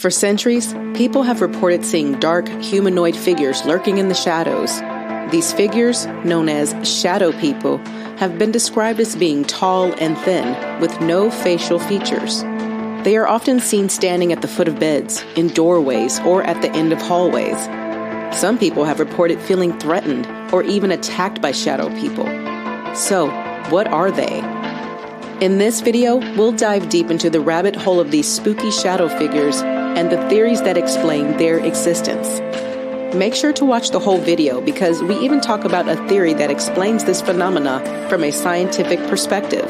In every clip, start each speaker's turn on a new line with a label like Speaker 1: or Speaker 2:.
Speaker 1: For centuries, people have reported seeing dark, humanoid figures lurking in the shadows. These figures, known as shadow people, have been described as being tall and thin, with no facial features. They are often seen standing at the foot of beds, in doorways, or at the end of hallways. Some people have reported feeling threatened or even attacked by shadow people. So, what are they? In this video, we'll dive deep into the rabbit hole of these spooky shadow figures and the theories that explain their existence. Make sure to watch the whole video because we even talk about a theory that explains this phenomena from a scientific perspective.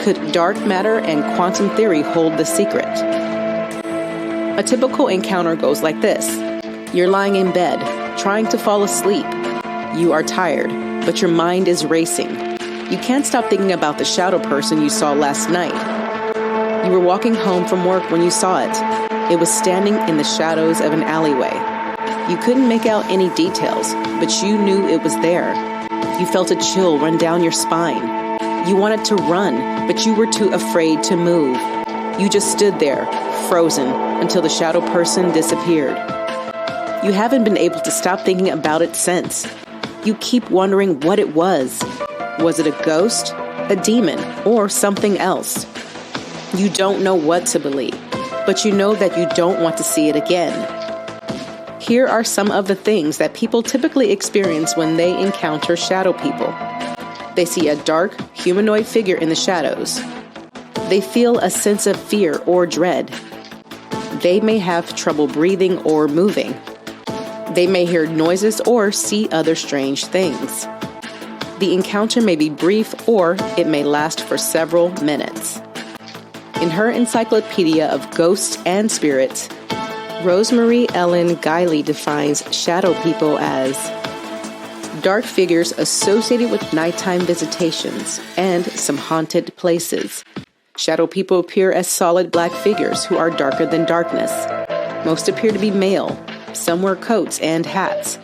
Speaker 1: Could dark matter and quantum theory hold the secret? A typical encounter goes like this. You're lying in bed, trying to fall asleep. You are tired, but your mind is racing. You can't stop thinking about the shadow person you saw last night. You were walking home from work when you saw it. It was standing in the shadows of an alleyway. You couldn't make out any details, but you knew it was there. You felt a chill run down your spine. You wanted to run, but you were too afraid to move. You just stood there, frozen, until the shadow person disappeared. You haven't been able to stop thinking about it since. You keep wondering what it was. Was it a ghost, a demon, or something else? You don't know what to believe, but you know that you don't want to see it again. Here are some of the things that people typically experience when they encounter shadow people. They see a dark, humanoid figure in the shadows. They feel a sense of fear or dread. They may have trouble breathing or moving. They may hear noises or see other strange things. The encounter may be brief or it may last for several minutes. In her Encyclopedia of Ghosts and Spirits, Rosemary Ellen Guiley defines shadow people as dark figures associated with nighttime visitations and some haunted places. Shadow people appear as solid black figures who are darker than darkness. Most appear to be male. Some wear coats and hats.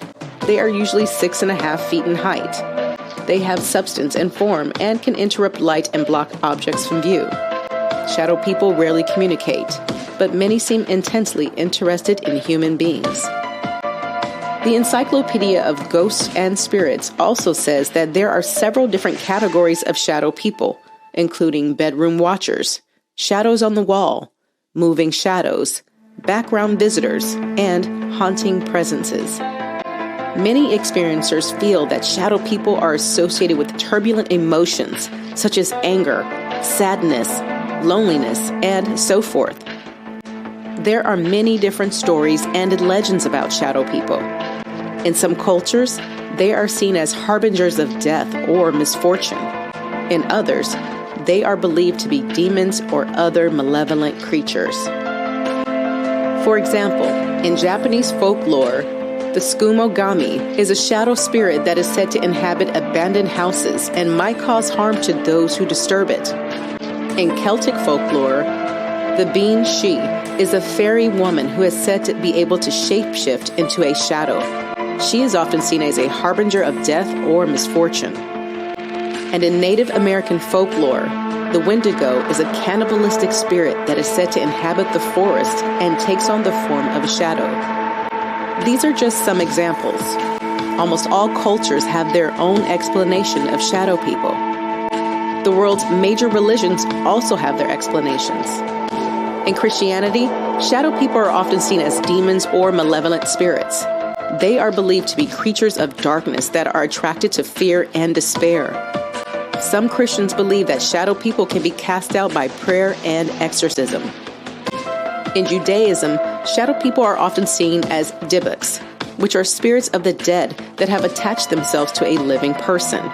Speaker 1: They are usually 6.5 feet in height. They have substance and form and can interrupt light and block objects from view. Shadow people rarely communicate, but many seem intensely interested in human beings. The Encyclopedia of Ghosts and Spirits also says that there are several different categories of shadow people, including bedroom watchers, shadows on the wall, moving shadows, background visitors, and haunting presences. Many experiencers feel that shadow people are associated with turbulent emotions such as anger, sadness, loneliness, and so forth. There are many different stories and legends about shadow people. In some cultures, they are seen as harbingers of death or misfortune. In others, they are believed to be demons or other malevolent creatures. For example, in Japanese folklore, the Tsukumogami is a shadow spirit that is said to inhabit abandoned houses and might cause harm to those who disturb it. In Celtic folklore, the Bean She is a fairy woman who is said to be able to shapeshift into a shadow. She is often seen as a harbinger of death or misfortune. And in Native American folklore, the Wendigo is a cannibalistic spirit that is said to inhabit the forest and takes on the form of a shadow. These are just some examples. Almost all cultures have their own explanation of shadow people. The world's major religions also have their explanations. In Christianity, shadow people are often seen as demons or malevolent spirits. They are believed to be creatures of darkness that are attracted to fear and despair. Some Christians believe that shadow people can be cast out by prayer and exorcism. In Judaism, shadow people are often seen as dibbaks, which are spirits of the dead that have attached themselves to a living person.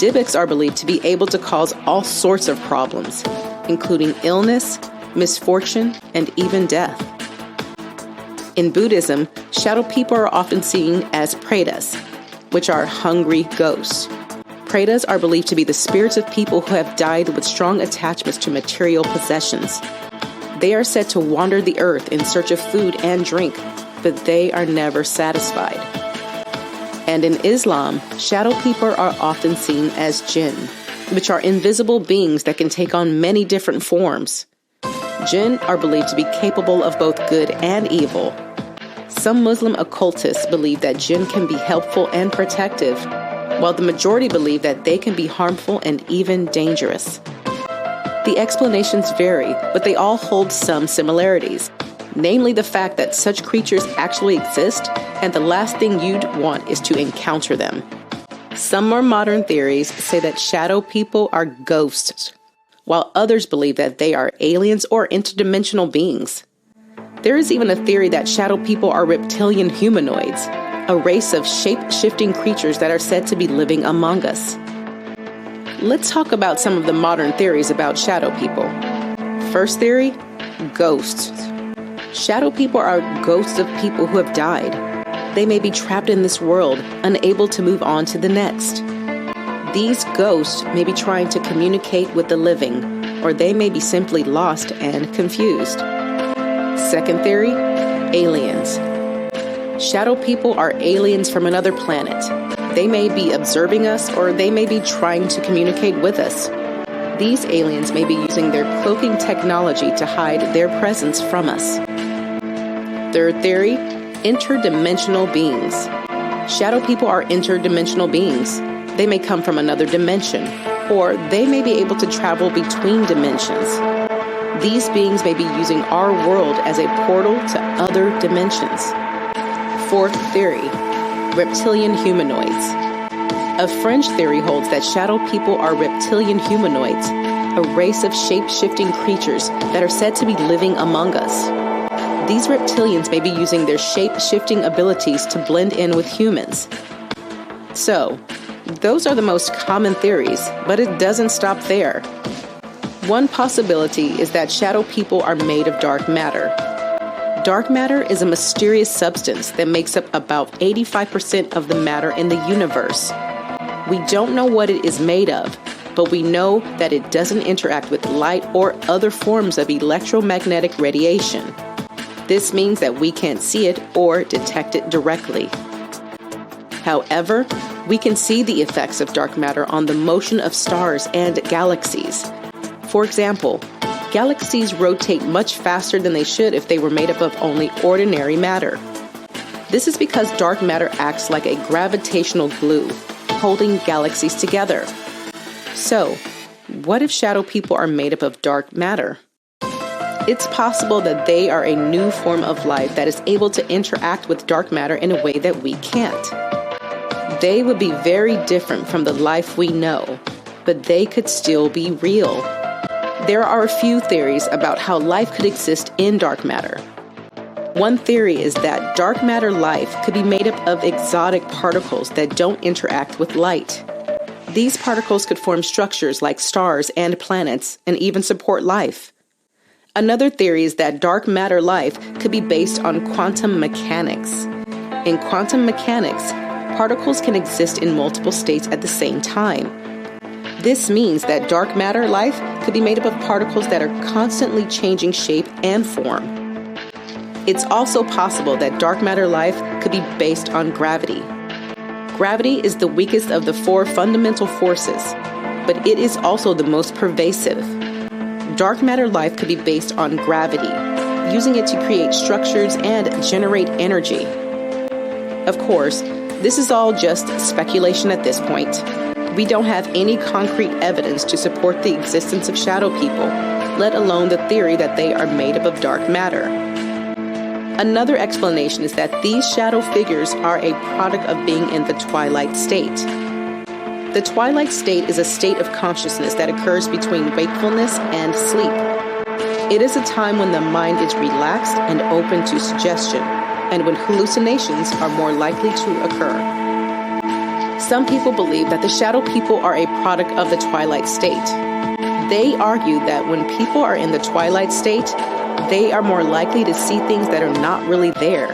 Speaker 1: Dibbaks are believed to be able to cause all sorts of problems, including illness, misfortune, and even death. In Buddhism, shadow people are often seen as pretas, which are hungry ghosts. Pretas are believed to be the spirits of people who have died with strong attachments to material possessions. They are said to wander the earth in search of food and drink, but they are never satisfied. And in Islam, shadow people are often seen as jinn, which are invisible beings that can take on many different forms. Jinn are believed to be capable of both good and evil. Some Muslim occultists believe that jinn can be helpful and protective, while the majority believe that they can be harmful and even dangerous. The explanations vary, but they all hold some similarities, namely the fact that such creatures actually exist, and the last thing you'd want is to encounter them. Some more modern theories say that shadow people are ghosts, while others believe that they are aliens or interdimensional beings. There is even a theory that shadow people are reptilian humanoids, a race of shape-shifting creatures that are said to be living among us. Let's talk about some of the modern theories about shadow people. First theory, ghosts. Shadow people are ghosts of people who have died. They may be trapped in this world, unable to move on to the next. These ghosts may be trying to communicate with the living, or they may be simply lost and confused. Second theory, aliens. Shadow people are aliens from another planet. They may be observing us, or they may be trying to communicate with us. These aliens may be using their cloaking technology to hide their presence from us. Third theory, interdimensional beings. Shadow people are interdimensional beings. They may come from another dimension, or they may be able to travel between dimensions. These beings may be using our world as a portal to other dimensions. Fourth theory, reptilian humanoids. A French theory holds that shadow people are reptilian humanoids, a race of shape-shifting creatures that are said to be living among us. These reptilians may be using their shape-shifting abilities to blend in with humans. So, those are the most common theories, but it doesn't stop there. One possibility is that shadow people are made of dark matter. Dark matter is a mysterious substance that makes up about 85% of the matter in the universe. We don't know what it is made of, but we know that it doesn't interact with light or other forms of electromagnetic radiation. This means that we can't see it or detect it directly. However, we can see the effects of dark matter on the motion of stars and galaxies. For example, galaxies rotate much faster than they should if they were made up of only ordinary matter. This is because dark matter acts like a gravitational glue, holding galaxies together. So, what if shadow people are made up of dark matter? It's possible that they are a new form of life that is able to interact with dark matter in a way that we can't. They would be very different from the life we know, but they could still be real. There are a few theories about how life could exist in dark matter. One theory is that dark matter life could be made up of exotic particles that don't interact with light. These particles could form structures like stars and planets and even support life. Another theory is that dark matter life could be based on quantum mechanics. In quantum mechanics, particles can exist in multiple states at the same time. This means that dark matter life could be made up of particles that are constantly changing shape and form. It's also possible that dark matter life could be based on gravity. Gravity is the weakest of the four fundamental forces, but it is also the most pervasive. Dark matter life could be based on gravity, using it to create structures and generate energy. Of course, this is all just speculation at this point. We don't have any concrete evidence to support the existence of shadow people, let alone the theory that they are made up of dark matter. Another explanation is that these shadow figures are a product of being in the twilight state. The twilight state is a state of consciousness that occurs between wakefulness and sleep. It is a time when the mind is relaxed and open to suggestion, and when hallucinations are more likely to occur. Some people believe that the shadow people are a product of the twilight state. They argue that when people are in the twilight state, they are more likely to see things that are not really there.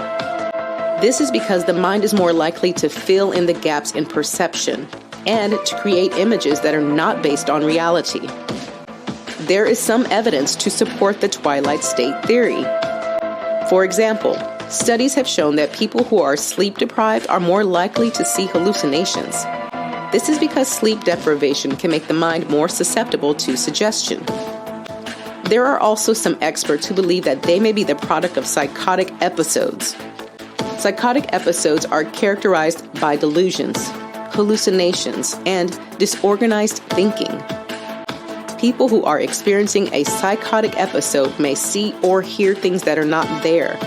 Speaker 1: This is because the mind is more likely to fill in the gaps in perception and to create images that are not based on reality. There is some evidence to support the twilight state theory. For example, studies have shown that people who are sleep deprived are more likely to see hallucinations. This is because sleep deprivation can make the mind more susceptible to suggestion. There are also some experts who believe that they may be the product of psychotic episodes. Psychotic episodes are characterized by delusions, hallucinations, and disorganized thinking. People who are experiencing a psychotic episode may see or hear things that are not there,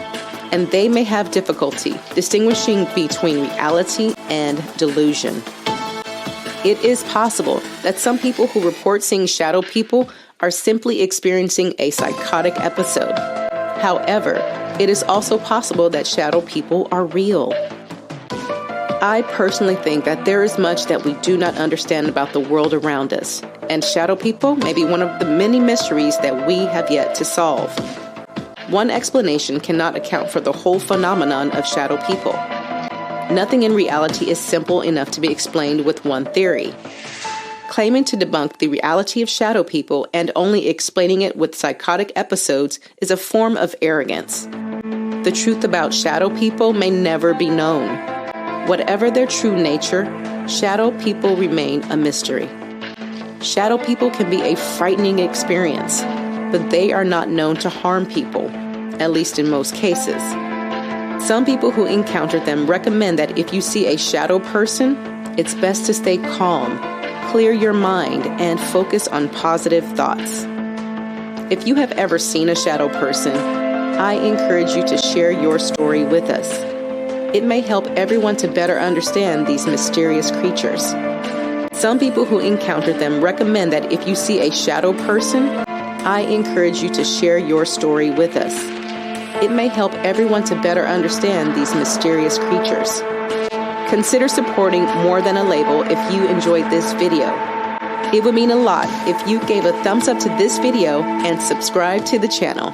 Speaker 1: and they may have difficulty distinguishing between reality and delusion. It is possible that some people who report seeing shadow people are simply experiencing a psychotic episode. However, it is also possible that shadow people are real. I personally think that there is much that we do not understand about the world around us, and shadow people may be one of the many mysteries that we have yet to solve. One explanation cannot account for the whole phenomenon of shadow people. Nothing in reality is simple enough to be explained with one theory. Claiming to debunk the reality of shadow people and only explaining it with psychotic episodes is a form of arrogance. The truth about shadow people may never be known. Whatever their true nature, shadow people remain a mystery. Shadow people can be a frightening experience, but they are not known to harm people, at least in most cases. Some people who encounter them recommend that if you see a shadow person, it's best to stay calm, clear your mind, and focus on positive thoughts. If you have ever seen a shadow person, I encourage you to share your story with us. It may help everyone to better understand these mysterious creatures. Some people who encounter them recommend that if you see a shadow person, I encourage you to share your story with us. It may help everyone to better understand these mysterious creatures. Consider supporting More Than a Label if you enjoyed this video. It would mean a lot if you gave a thumbs up to this video and subscribe to the channel.